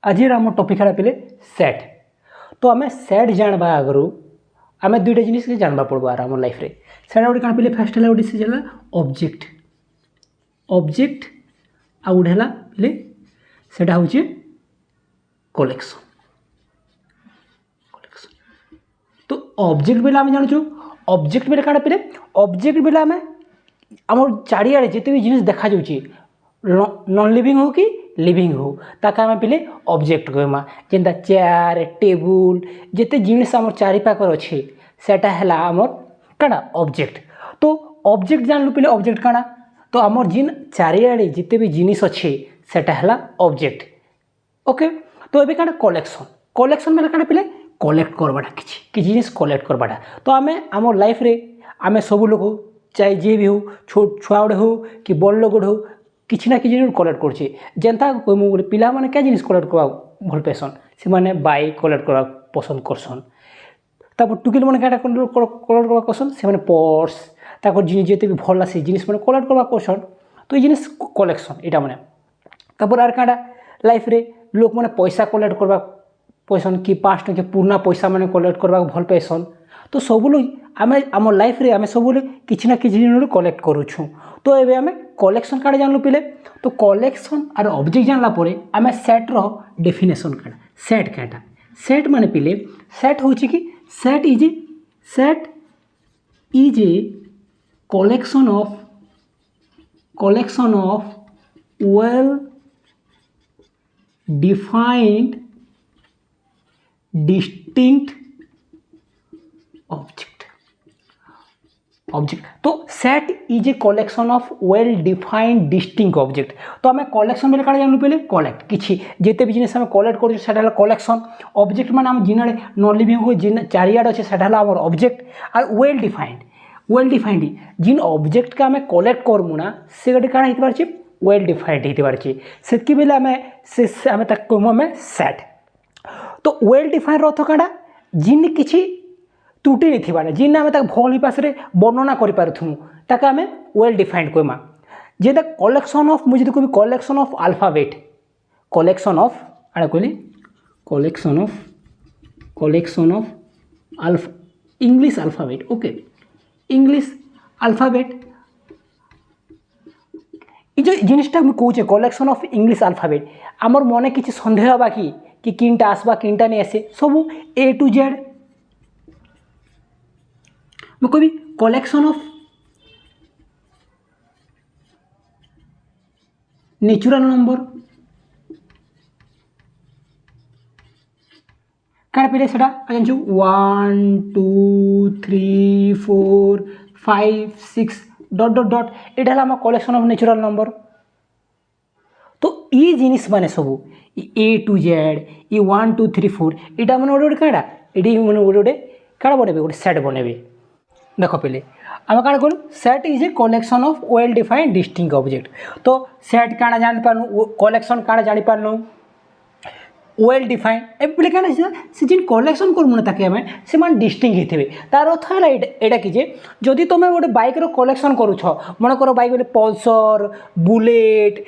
आज आम टॉपिक है पे सेट। तो आम सेट जानवा आगु आम दुईटा जिनिस जानवा पड़ो आम लाइफ रे। सेट गोटे क्या पे फास्ट है गोटे से ऑब्जेक्ट ऑब्जेक्ट आ गोटे है पे सेटा हूँ कलेक्शन। तो ऑब्जेक्ट बेले आम जानूँ ऑब्जेक्ट बेले क्या पे ऑब्जेक्ट बेले आम आम चारिआडे जिते भी जिनिस देखा जाऊँगी नॉन लिविंग हो कि लिविंग हो ताके आम पे ऑब्जेक्ट कहमा। जेनता चेयर टेबुल जिते जिनिस आम चारिपाखर अच्छे सेटा है आमर काଣା ऑब्जेक्ट। तो ऑब्जेक्ट जानलु पे ऑब्जेक्ट काଣା तो आमर जिन चारिआडे जिते भी जिनिस अच्छे सेटा है ऑब्जेक्ट। ओके तो ये काଣା कलेक्शन कलेक्शन मतलब काଣା पे कलेक्ट करवाटा कि जिनिस कलेक्ट करवाटा। तो आम आम लाइफ रे आम सब लोग चाहे जी भी हो छुआ गुड़े हो कि बड़ लोग गुड़े हो किसी ना कि कलेक्ट करछे। जेनता गोटे पिला माने क्या जिनिस कलेक्ट करवा भल पाएसन से माने बाइक कलेक्ट करवा पसंद करसन। तापर टुकेल मैंने क्या कलेक्ट करवा पसंद से माने पर्स तापर जिते भी भल आसे जिनिस मैंने कलेक्ट करवा पसंद। तो ये जिनिस कलेक्शन यहाँ मैंने तापर आर क्या लाइफ रे लोक मैंने पैसा कलेक्ट करवा पसंद कि 5 टंकिया पुराना पैसा मैंने कलेक्ट करवा भल पाएसन। तो सब लोग आम आम लाइफ रे आम सब किसी ना किसी कलेक्ट करूँ। तो ये आम कलेक्शन क्या जानलु पे तो कलेक्शन और ऑब्जेक्ट जानला परे आम सेट रो डेफिनेशन क्या सेट क्या सेट माने पे सेट हूँ कि set is a collection of well defined distinct object. तो set is a collection of well defined distinct object. तो आम कलेक्शन बेले क्या जानलु पे कलेक्ट किसी जिते भी जिनिस आम कलेक्ट कर कलेक्शन। ऑब्जेक्ट मान आम जिन नॉन लिविंग हो जिन चारिआडे अच्छे से ऑब्जेक्ट और वेल डिफाइंड जिन ऑब्जेक्ट का आम कलेक्ट करमु ना से गोटे क्या हो पारे वेल डिफाइंड हो पारे से बेले आम कहूँ आम सेट। तो वेल डिफाइंड अर्थ क्या जिन किसी त्रुटि नहीं थी जिन आम भल पास वर्णना करें आम वेल डिफाइंड कहमा। जेदा कलेक्शन ऑफ मुझे कह collection of alphabet collection of आड़े कहली collection of English alphabet. Okay English alphabet ये जिनिसटा मुझे कहूँ कलेक्शन ऑफ इंग्लिश अल्फाबेट आमर मन किसी सन्देह हवा कि किनटा आसवा किनटा नहीं आसे सब ए टू जेड मैं कभी कलेक्शन ऑफ नेचुरल नंबर क्या पे से जान 1 2 3 4 5 6 डॉट डॉट डॉट यहाँ है कलेक्शन ऑफ नेचुरल नंबर। तो ये जिनिस माने सब ए टू जेड ये 1 2 3 4 यहाँ मैंने गोटे क्या ये मैंने गोटे क्या बनेबे गोटे सेट बनेबे। देख पे आम क्या करूँ set is a collection of well defined distinct object. तो सेट क्या जान पार्नु कलेक्शन क्या जानी पार्नु वेल डिफाइंड एप्ली क्या से जिन कलेक्शन करूँ ताकि आम से डिस्टिंक्ट होते तार अर्थ है यहाँ कि जदि तुम गोटे बाइक कलेक्शन करुछ मन कर बाइक बोले पल्सर बुलेट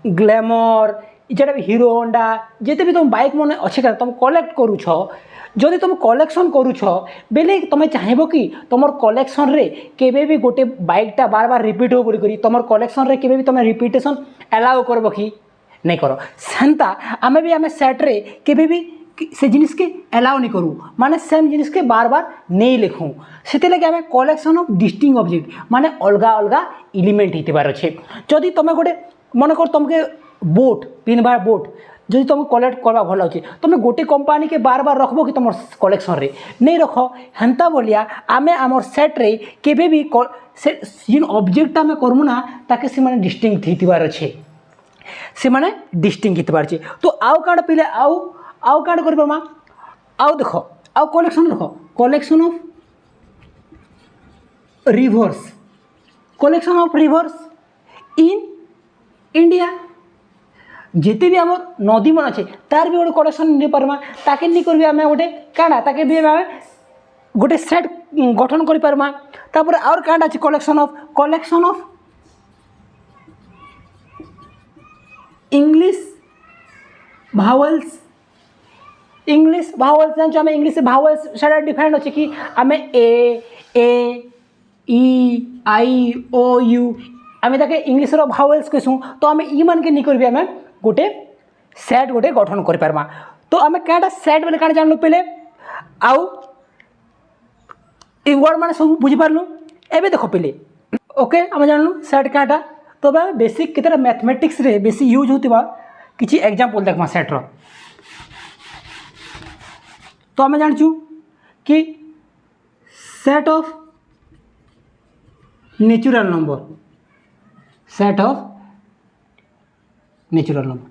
ग्लैमर जेटा भी हीरो होंडा जिते भी तुम बाइक मन अच्छे तुम कलेक्ट करुछ जदि तुम कलेक्शन करुछ बेले तुम चाहब कि तुम कलेक्शन रे केबे भी गोटे बाइकटा बार बार रिपीट हो बोलिक तुम कलेक्शन रे केबे भी तुम रिपीटेशन एलाउ करब कि नहीं कर सेंता आम भी आम सेट्रे केबे भी से जिनिस के एलाउ नहीं करूँ माने सेम जिनिस के बार बार नहीं लिखूँ से लगे आम कलेक्शन ऑफ डिस्टिंक्ट ऑब्जेक्ट माने अलग अलग एलिमेंट होते अच्छे। जदि तुम गोटे मन कर तुमके बोट पिनबार बोट जदि तुम कलेक्ट करवा भल लगे तुम गोटे कंपनी के बार बार रखब कि तुम कलेक्शन रे नहीं रख हेन्ता बोलिया आम आम सेट्रे केबे भी से जिन ऑब्जेक्ट आम करमु ना ताके से माने डिस्टिंक्ट होइतिबार अच्छे से माने डिस्टिंक्ट होइतिबार। तो आउ काड पिले आउ काड कर परमा आउ देख आउ कलेक्शन देख collection of reverse collection of reverse in India जिते भी आम नदी मन अच्छे तार भी गोटे कलेक्शन नहीं पार्मा ताके नहीं कर आम गोटे क्या ताके भी आम गोटे सेट गठन कर पार्मा। तापर और क्या अच्छे कलेक्शन ऑफ इंग्लिश भावेल्स इंग्लिश भावेल्स जानछु आमे इंग्लिश भावेल्स सेटा डिफाइंड अछि कि आमे ए ई आई ओ यू आमे ताके इंग्लिश रो भावेल्स कहसु तो आमे ई मान के नि करबी आमे गोटे सेट गोटे गठन कर पारमा। तो आमे काटा सेट बोले काटा जानलु पहले आउ ए वर्ड माने सब बुझी पारलु। एबे देखो पहले ओके आमे जानलु सेट काटा। तो बे बेसिक केतरा मैथमेटिक्स रे बेसी यूज होतिबा किछि एग्जांपल देखमा सेट रो। तो आमे जानछु कि set of natural number, set of natural number,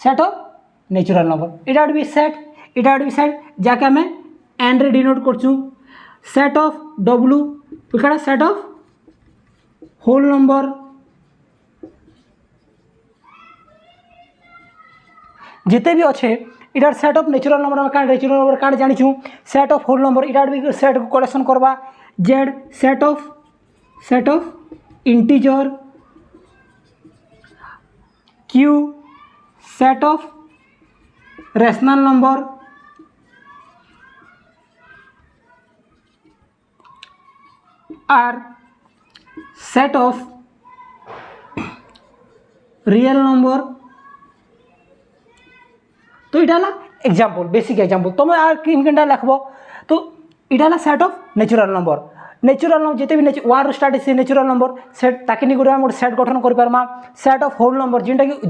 set of natural number इटा वुड बी सेट जाके आमे एन रे डिनोट करछु। सेट ऑफ डब्ल्यू कड़ा सेट ऑफ होल नंबर, जिते भी अच्छे इटार सेट ऑफ नेचुरल नंबर काट जानी सेट ऑफ होल नंबर इटार भी सेट को कलेक्शन करवा। Z set of integer, Q set of rational number, R set of real number. तो इटा एग्जाम्पल बेसिक एग्जाम्पल तुम आर किनटा लिखब। तो इटा सेट ऑफ नेचुरल नंबर जिते भी वन स्टार्ट से नेचुरल नंबर सेट ताकि नहीं गोटे सेट गठन कर पारमा। सेट ऑफ होल नंबर जिनटा कि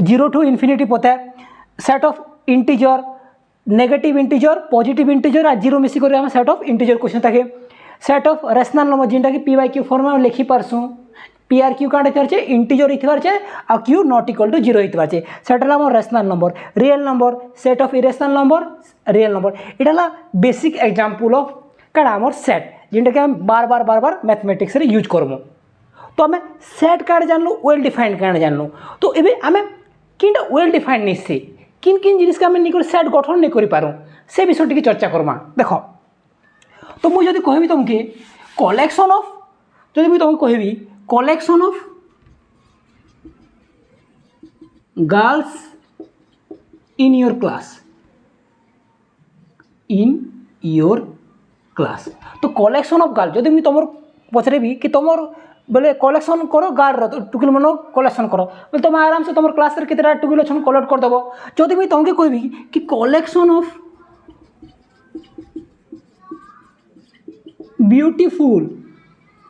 जीरो टू इनफिनिटी पता है। Set of integer negative integer positive integer आ जीरो मिसिक सेट ऑफ इंटीजर क्वेश्चन ताकि। सेट ऑफ रैशनल नंबर जिनटा कि पी बाय क्यू फॉर्म में लिखि पारसु। पी आर क्यू काटे थरचे इंटीजर हिथवारचे आ Q not equal to zero हिथवारचे सेटा हमर rational number. Real number set of irrational number real number इटा बेसिक एग्जांपल ऑफ कड़ा हमर सेट जिनटा कि हम बार बार मैथमेटिक्स रे यूज करमु। तो आम सेट काड़ जानलु वेल डिफाइंड काड़ जानलु। तो एबे आम किनटा वेल डिफाइंड नहीं से किन किन जिनिस के आम निकर सेट गठन नहीं करि पारू से विषय टिके चर्चा करमा। देख तो मुझे जदि कहबी तुमके कलेक्शन ऑफ जदि मुझे तुमको कहबी collection of girls in your class तो कलेक्शन ऑफ गर्ल जदि मुझे तुम पचरेबी कि तुम बोले कलेक्शन करो गार्ड टुकिल मन कलेक्शन करो बोले तुम आराम से तुम क्लास केतटा टुकिल अच्छन कलेक्ट करदेव। जदि मुझे तुमके कहबी कि collection of beautiful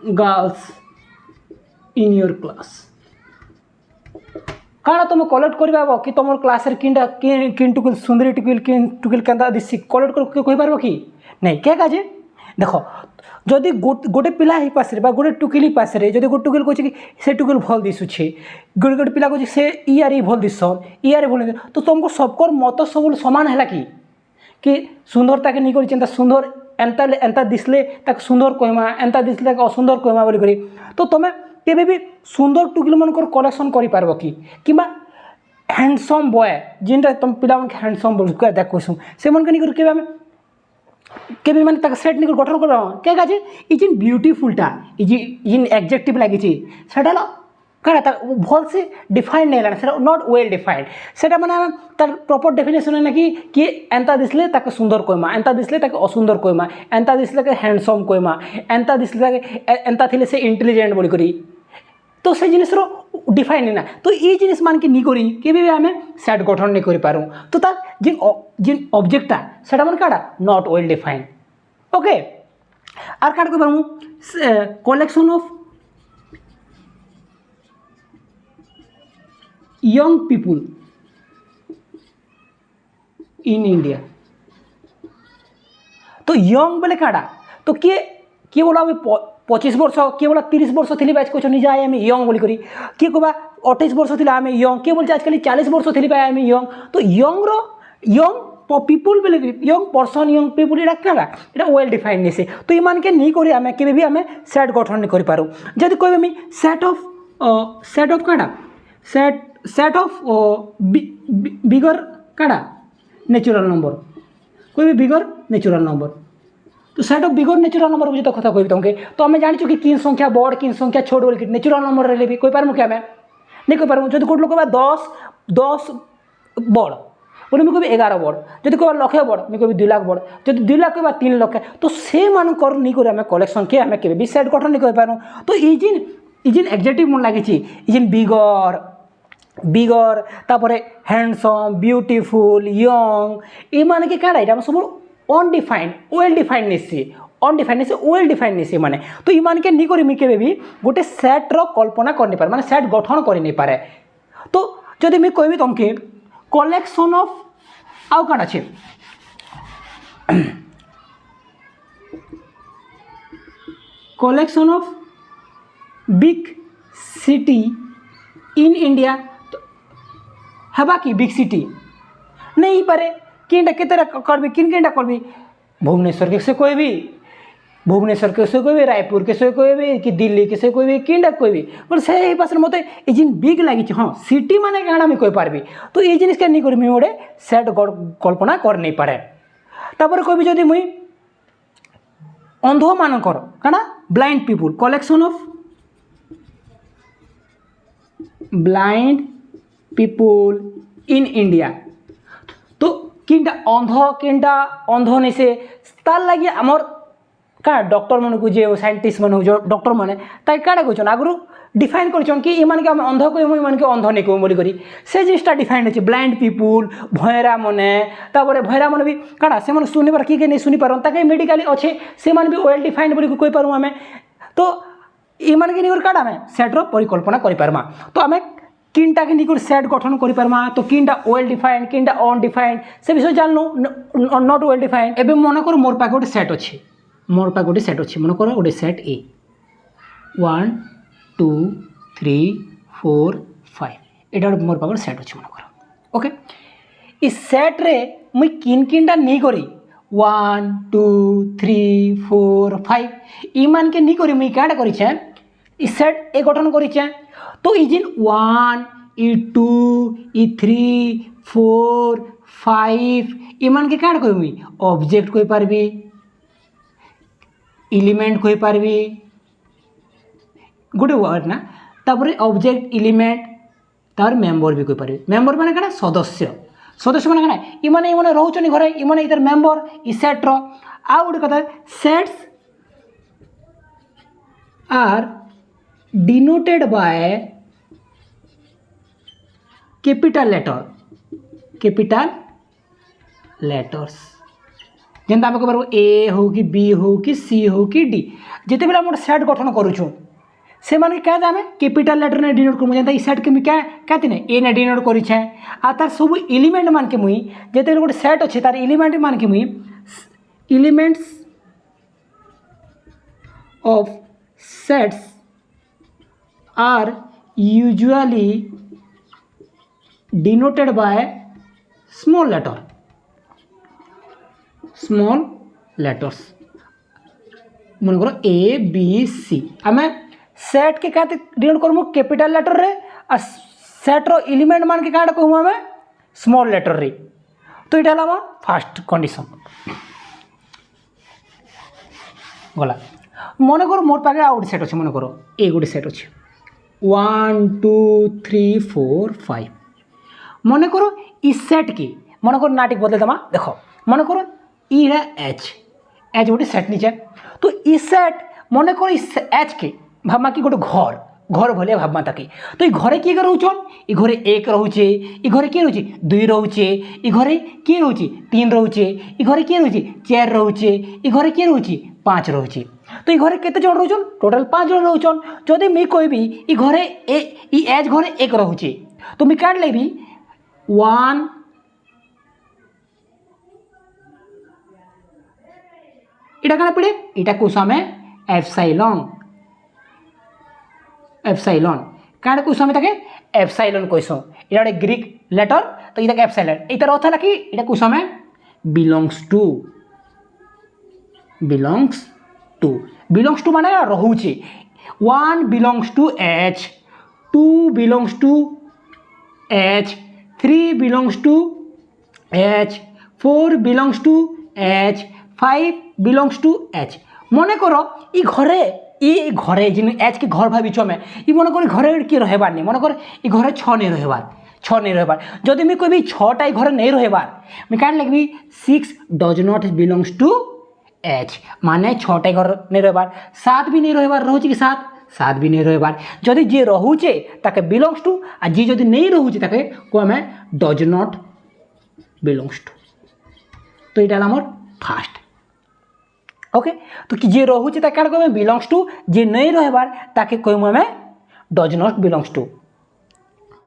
girls in your class काଣା तुम कलेक्ट कर कि तुम क्लास किन टुकिल सुंदरी टुकिल किन टुकिल केन्ता दिसी कलेक्ट कर कहि पारबो कि नहीं क्या काजे। देख जदि गोटे पिला ही पास गोटे टुकिल पास जदि गोटे टुकिल कहे कि से टुकिल भल दिशुचे गोटे गोटे पिला कहे से इयारे भल दिसन इयारे भल तो तुमको सबकर मत सब सामान है कि सुंदरता के नहीं कर सुंदर एंता एंता दिसले ताक सुंदर कहमा एंता दिसले असुंदर कहमा बोली करी। तो तुम केबे भी सुंदर टुकिल मनकर कलेक्शन करि पारबो कि हैंडसम बॉय जिनटा तुम पिला मन हैंडसम बोल देख कहसु से मन के नहीं केबे हम केबे माने ताक सेट नहीं गठन कर क्या काजे इजिन ब्यूटीफुलटा इजिन एडजेक्टिव लागि छि सेटा कड़ा भल से डिफाइंड नहीं लाना नॉट वेल डिफाइंड सेटा माने तार प्रॉपर डेफिनेशन है ना कि एंता दिसले ताके सुंदर कहमा एंता दिसले ताके असुंदर कहमा एंता दिसले ताके हैंडसम कहमा एंता दिसले ताके एंता थिले से इंटेलिजेंट बोली करी। तो से जिनिस रो डिफाइन ना तो ये जिनिस मान के नहीं करी केबे भी आमे सेट गठन नहीं करि पारू। तो तार जिन ऑब्जेक्टटा सेटा मन काड़ा नॉट वेल डिफाइंड। ओके आर काट को पारमु collection of young people in India. तो यंग बोले काड़ा तो किए बोला 25 वर्ष किए बोला 30 वर्ष थी आज कह निजे आए यंग बोली करी किए कहबा 28 वर्ष थी आम यंग किए बोलते आजकल 40 वर्ष थी आम यंग। तो यंग पीपुल बोले यंग पर्सन यंग पीपुल इटा क्या इटा वेल डिफाइंड नहीं से। तो ये मान के नहीं करी आम के भी आम सेट गठन नहीं करि पारू। जदि कहबे सेट ऑफ काड़ा सेट ऑफ बिगर काड़ा नेचुरल नंबर कोई बिगर नेचुरल नंबर। तो set of bigger natural number बुझे तो कथा कहबी तुमके तो आम जानी कि किन संख्या बड़ किन संख्या छोट बोल नेचुरल नंबर रे भी कोई पारमु कि आम नहीं कही पार जो गोटे लोक कह 10 बड़ बोले मुझे कह 11 बड़ जो कह लक्षे बड़ मुझे कह 2 लाख बड़ जो 2 लाख कह 3 लाख तो से मानकर नहीं कर आम कलेक्शन के आम के सेट गठन नहीं कर तो इजिन एग्जेक्टिव मन लगी इजिन बिगर तापर हैंडसम ब्यूटीफुल यंग ये माने के काड़ा ये सब अनडिफाइंड वेल डिफाइंड नहीं अनडिफाइंड नहीं वेल डिफाइंड नहीं माने तो ये मान के नहीं करी केबे भी गोटे सेट्र कल्पना कर नहीं पारे माने सेट गठन कर नहीं पारे तो जदि मुझे कहबी तुमके कलेक्शन ऑफ आउ काण अच्छे collection of big city in India हवा कि बिग सिटी नहीं पारे किनटा केतेटा करबी किनटा करबी भुवनेश्वर के से कहबी भुवनेश्वर के से कहबी रायपुर के से कहबी कि दिल्ली के से कहबी किनटा कहबी पर से पास मत जिन बिग लगी हाँ सिटी माने काଣା मुझे कही पार्बी तो ये जिनिस के नहीं करी मुझे गोटे सेट कल्पना कर नहीं पारे तापर कहबी जदि मुई अंध मानकर काଣା blind people collection of blind people in India तो किनटा अंध नहीं से तार लगी आमर क्या डॉक्टर मन को जो साइंटिस्ट मन जो डॉक्टर मैंने क्या कहन आगु डिफाइन कर कि इन के अंध कह इन के अंध नहीं कहूँ बोलिक से जिनटा डिफाइन अच्छे ब्लाइंड पीपुल भयरा मैंने भयरा मैंने भी क्या से शुनिपार किए नहीं शुनिपार ताकि मेडिकली अच्छे से भी वेल डिफाइंड बोली कही पारूँ आम तो इन के नहीं क्या आम सेट्र परिकल्पना करें तो आम किनटा के नहीं सेट गठन करें तो किनटा वेल डिफाइंड किनटा अनडिफाइंड से विषय जानलु नॉट वेल डिफाइंड एवं मन कर मोर पाखे गोटे सेट अच्छे मोर पाखे गोटे सेट अच्छे मन कर गोटे सेट ए 1 2 3 4 5 एटा मोर पाखे सेट अच्छे मन कर ओके इस सेट रे मुई किनटा नहीं करी 1 2 3 4 5 ईमान के नहीं करी मुई क्या करें इस सेट ए गठन करें तो इजिन 1 ई 2 ई 3 4 5 इमान के क्या कहबी ऑब्जेक्ट कही पार्बी एलिमेंट कही पार्बी गोटे वर्ड ना तापर ऑब्जेक्ट एलिमेंट तार मेंबर भी कही पार्बी मेंबर माने क्या सदस्य सदस्य माने क्या इमाने इमाने रोचनी घरे इमाने इधर मेंबर इ सेट्र आ गोटे कथा sets are denoted by capital letters जेनता आम कह ए हो कि बी हो कि सी हो कि डी जिते बेला हम सेट गठन करुचु से माने क्या आम कैपिटल लेटर ने डिनोट करूँ जेनता सेट के क्या क्या ए ने डिनोट करें आ तार सब एलिमेंट मान के मुई जिते गोटे सेट अच्छे तार एलिमेंट मान के मुई elements of sets are usually denoted by small letters मन करो ए बी सी आम सेट के क्या डिनोट करूँ कैपिटल लेटर रे आ सेट रो एलिमेंट मान के क्या कहूँ आम स्मॉल लेटर रे तो ये आम फास्ट कंडीशन गला मन कर मोर पाखे आ गोटे सेट अच्छे मन कर ए गोटे सेट अच्छे 1 2 3 4 5 मन करो इस सेट की मन करो नाटिक बदले दमा देख मन करो ई है एच गोटे सेट नीचे तो इ सेट मन करो इस एच के भावमा कि गोटे घर भलिया भावमा ताकि तो ये घरे किए रोचन ये घरे 1 रोचे ये घरे किए रोचे 2 रोचे ये घरे किए रोचे 3 रोचे ये घरे किए रोचे 4 रोचे ये घरे किए रोचे 5 रोचे तो ये घरे केते जन रोचन टोटल 5 जन रोचन जदि मुई कहबी ये घरे एज घरे 1 रोचे तो मुई काट लेबी 1 इटा क्या पड़े इटा कुसामे एप्सिलॉन क्या कुसामे ताके एप्सिलॉन कहसो इटा गोटे ग्रीक लेटर तो इटा एप्सिलॉन इतार अर्थ है कि इटा कुसामे बिलोंग्स टू माने रोचे 1 belongs to H 2 belongs to H 3 belongs to H 4 belongs to H 5 belongs to H मन कर ई घरे ଇ ଘରେ ଯେନ୍ ଏଚ୍ କେ ଘର ଭାବିଛୁ ଆମେ ଇ ମନେ କରି ଘରେ କିଏ ରହିବାର ନି ମନେ କର ଇ ଘରେ ଛ ନେଇ ରହିବାର যদি আমি কবি ছটা ই ঘরে নেই রহবার আমি কাণ লিখবি 6 does not belongs to H মানে ছটা ঘর নেই রহবার 7 भी नहीं রহবার রহুছে কি 7 भी नहीं রহবার যদি যে রহুছে তাকে বিলংস টু আর যে যদি নেই রহুছে তাকে কো আমি ডজ নট বিলংস টু তো এটা আমার ফার্স্ট ओके तो कि जे रहुचे ताके काण कहबे बिलोंग्स टू जे नहीं रहबार ताके कहबो हमें डज नॉट बिलोंग्स टू